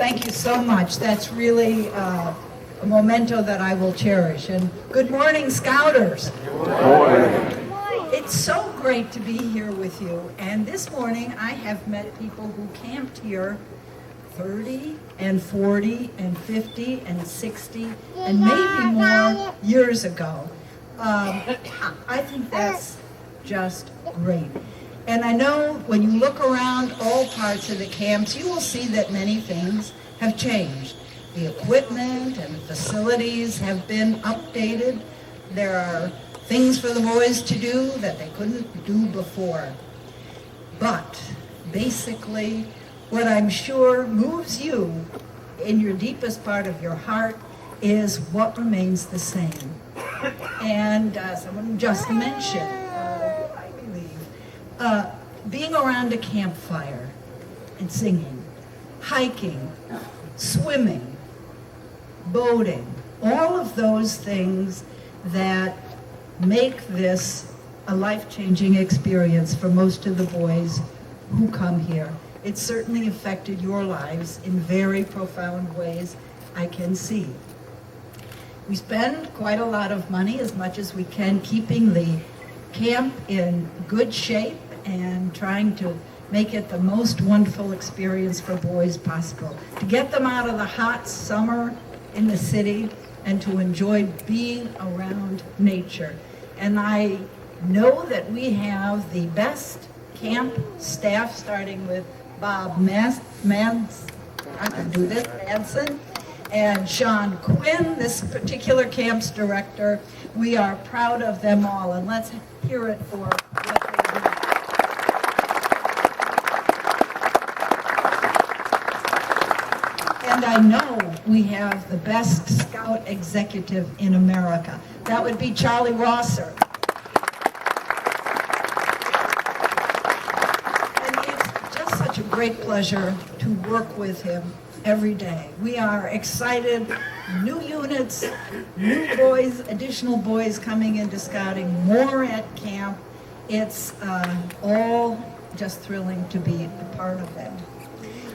Thank you so much. That's really a memento that I will cherish. And good morning, Scouters. Good morning. It's so great to be here with you. And this morning I have met people who camped here 30 and 40 and 50 and 60 and maybe more years ago. I think that's just great. And I know when you look around all parts of the camps, you will see that many things have changed. The equipment and the facilities have been updated. There are things for the boys to do that they couldn't do before. But basically, what I'm sure moves you in your deepest part of your heart is what remains the same. And someone just mentioned, I believe, being around a campfire and singing, hiking, swimming, boating, all of those things that make this a life-changing experience for most of the boys who come here. It certainly affected your lives in very profound ways, I can see. We spend quite a lot of money, as much as we can, keeping the camp in good shape and trying to make it the most wonderful experience for boys possible. To get them out of the hot summer in the city and to enjoy being around nature. And I know that we have the best camp staff, starting with Bob Manson, and Sean Quinn, this particular camp's director. We are proud of them all, and let's hear it for what they do. And I know we have the best scout executive in America. That would be Charlie Rosser. A great pleasure to work with him every day. We are excited. New units, new boys, additional boys coming into scouting, more at camp. It's all just thrilling to be a part of it.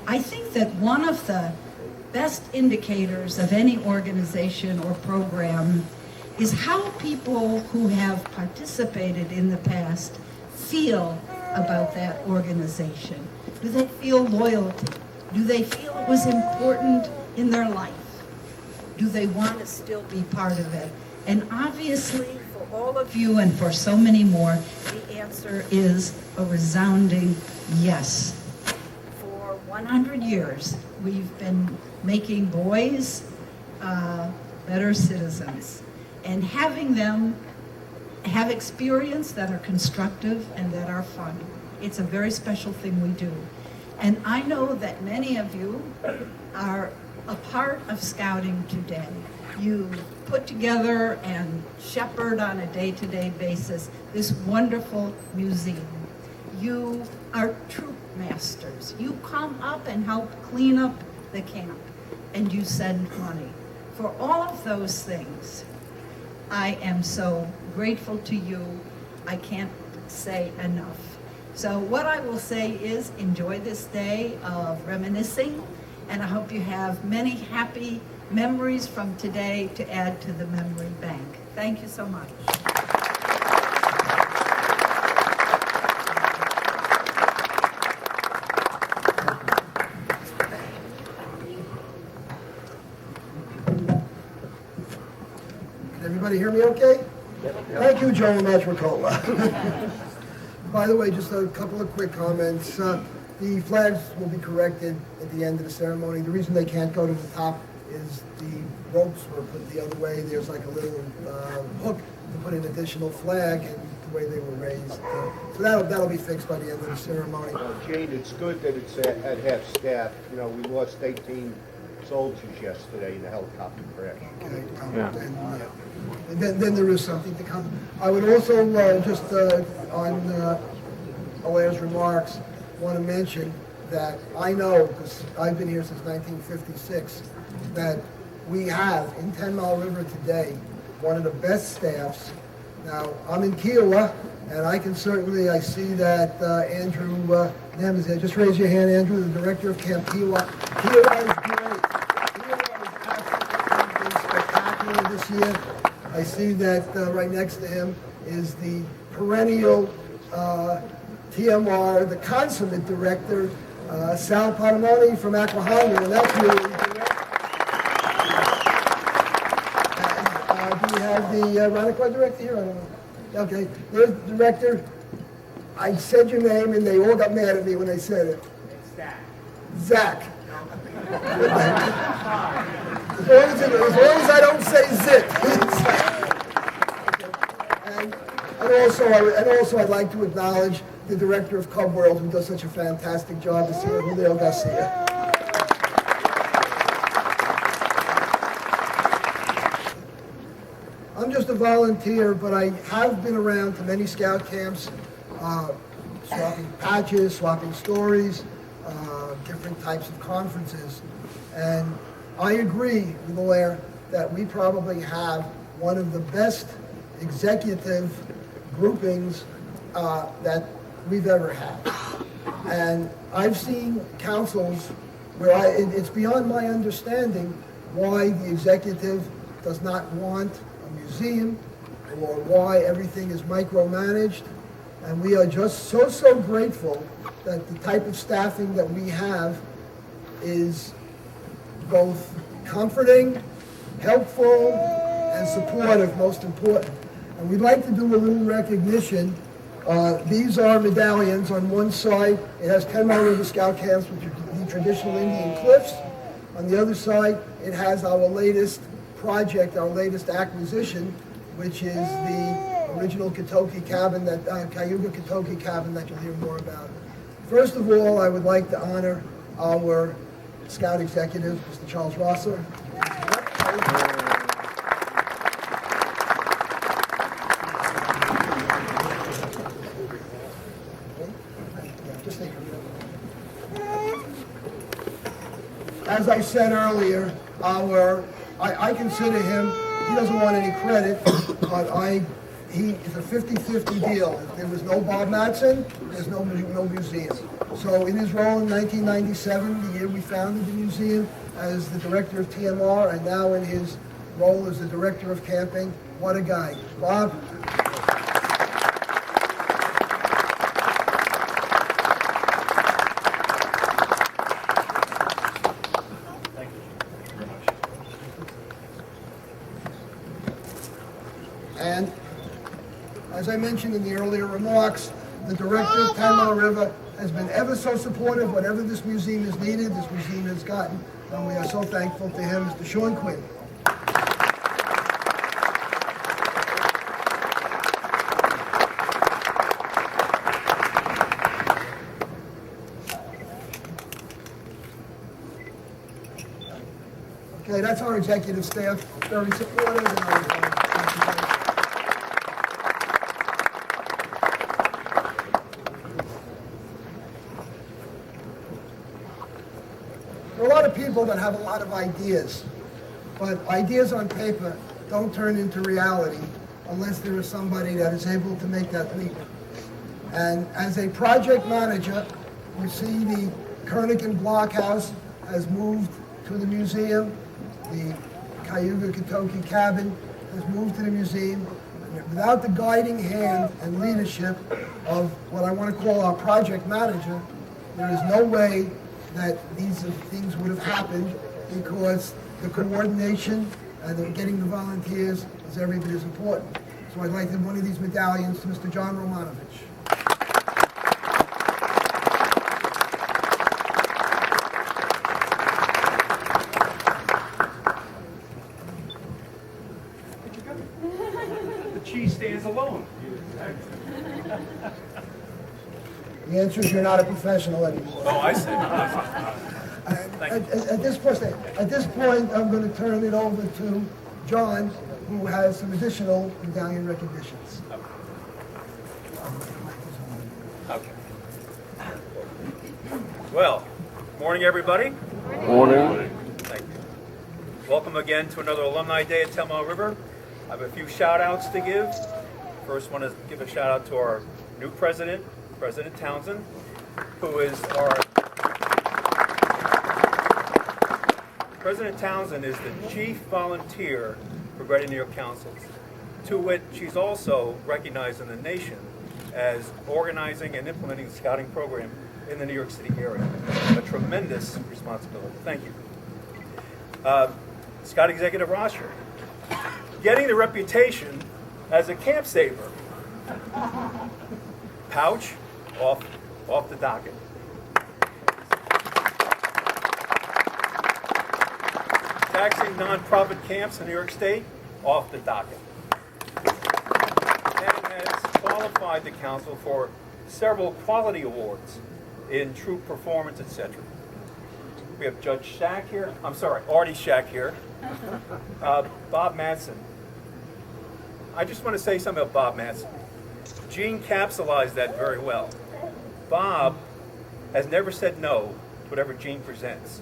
I think that one of the best indicators of any organization or program is how people who have participated in the past feel about that organization. Do they feel loyalty? Do they feel it was important in their life? Do they want to still be part of it? And obviously, for all of you and for so many more, the answer is a resounding yes. For 100 years, we've been making boys better citizens and having them have experience that are constructive and that are fun. It's a very special thing we do. And I know that many of you are a part of scouting today. You put together and shepherd on a day-to-day basis this wonderful museum. You are troop masters. You come up and help clean up the camp, and you send money. For all of those things, I am so grateful to you. I can't say enough. So what I will say is enjoy this day of reminiscing, and I hope you have many happy memories from today to add to the memory bank. Thank you so much. Can everybody hear me okay? Thank you, Joel Matricola. By the way, just a couple of quick comments. The flags will be corrected at the end of the ceremony. The reason they can't go to the top is the ropes were put the other way. There's like a little hook to put an additional flag, and the way they were raised. So that'll be fixed by the end of the ceremony. Jane, it's good that it's at half staff. You know, we lost 18 soldiers yesterday in the helicopter crash. Okay. And then there is something to come. I would also just on Alaire's remarks want to mention that I know, because I've been here since 1956, that we have in 10 Mile River today one of the best staffs. Now, I'm in Kiowa, And I see that Andrew Nem is there. Just raise your hand, Andrew, the director of Camp Kiowa. Kiowa is great. Kiowa is absolutely spectacular this year. I see that right next to him is the perennial TMR, the consummate director, Sal Panamoni from Aquahonga, and that's really great. And, do we have the Roniqua director here? I don't know. Okay, there's the director. I said your name and they all got mad at me when they said it. It's Zach. Zach. As long as I don't say zit. and also I'd like to acknowledge the director of Cub World who does such a fantastic job this year, Julio Garcia. I'm just a volunteer, but I have been around to many scout camps, swapping patches, swapping stories, different types of conferences. And I agree with Blair that we probably have one of the best executive groupings that we've ever had. And I've seen councils where it's beyond my understanding why the executive does not want a museum or why everything is micromanaged. And we are just so grateful that the type of staffing that we have is both comforting, helpful, and supportive, most important. And we'd like to do a little recognition. These are medallions. On one side, it has 10 Mile River Scout Camps, which are the traditional Indian cliffs. On the other side, it has our latest project, our latest acquisition, which is the original Katoki cabin, that Cayuga Katoki cabin that you'll hear more about. First of all, I would like to honor our Scout executive, Mr. Charles Rosser. As I said earlier, I consider him, he doesn't want any credit, but he is a 50-50 deal. If there was no Bob Matson, there's no museum. So in his role in 1997, the year we founded the museum, as the director of TMR, and now in his role as the director of camping, what a guy. Bob? And as I mentioned in the earlier remarks, the director of 10 Mile River has been ever so supportive. Whatever this museum has needed, this museum has gotten, and we are so thankful to him, Mr. Sean Quinn. Okay, that's our executive staff, very supportive. And there are a lot of people that have a lot of ideas, but ideas on paper don't turn into reality unless there is somebody that is able to make that leap. And as a project manager, you see the Kernigan Blockhouse has moved to the museum. The Cayuga Katoki cabin has moved to the museum. Without the guiding hand and leadership of what I want to call our project manager, there is no way that these things would have happened, because the coordination and getting the volunteers is every bit as important. So I'd like to give one of these medallions to Mr. John Romanovich. The cheese stands alone. The answer is you're not a professional anymore. Oh, I see. At this point, I'm going to turn it over to John, who has some additional medallion recognitions. Okay. Well, morning, everybody. Morning. Thank you. Welcome again to another Alumni Day at 10 Mile River. I have a few shout outs to give. First want to give a shout out to our new president, President Townsend, who is our President Townsend is the chief volunteer for Greater New York Councils. To which she's also recognized in the nation as organizing and implementing the scouting program in the New York City area. A tremendous responsibility. Thank you. Scout Executive Roster, getting the reputation as a camp saver. Pouch, off the docket. Taxing nonprofit camps in New York State, off the docket. And has qualified the council for several quality awards in troop performance, etc. We have Judge Shack here. I'm sorry, Artie Shack here. Bob Madsen. I just want to say something about Bob Madsen. Gene capsulized that very well. Bob has never said no to whatever Gene presents.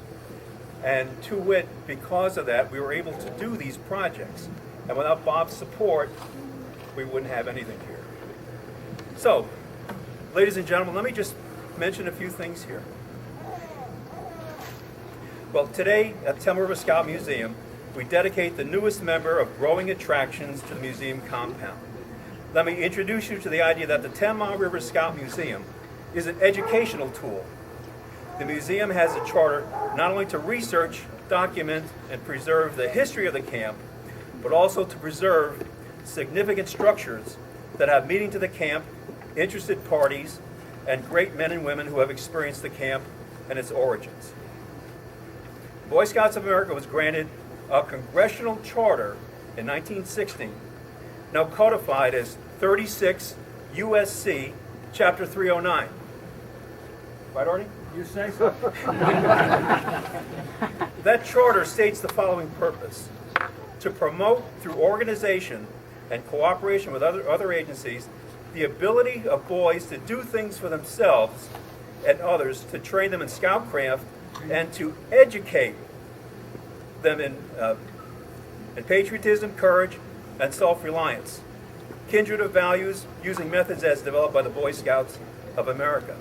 And to wit, because of that, we were able to do these projects. And without Bob's support, we wouldn't have anything here. So, ladies and gentlemen, let me just mention a few things here. Well, today at the TMR River Scout Museum, we dedicate the newest member of growing attractions to the museum compound. Let me introduce you to the idea that the TMR River Scout Museum is an educational tool. The museum has a charter not only to research, document, and preserve the history of the camp, but also to preserve significant structures that have meaning to the camp, interested parties, and great men and women who have experienced the camp and its origins. Boy Scouts of America was granted a congressional charter in 1960, now codified as 36 USC Chapter 309. Right, Artie? You say so. That charter states the following purpose: to promote through organization and cooperation with other agencies the ability of boys to do things for themselves and others, to train them in scoutcraft, and to educate them in patriotism, courage, and self-reliance, kindred of values, using methods as developed by the Boy Scouts of America.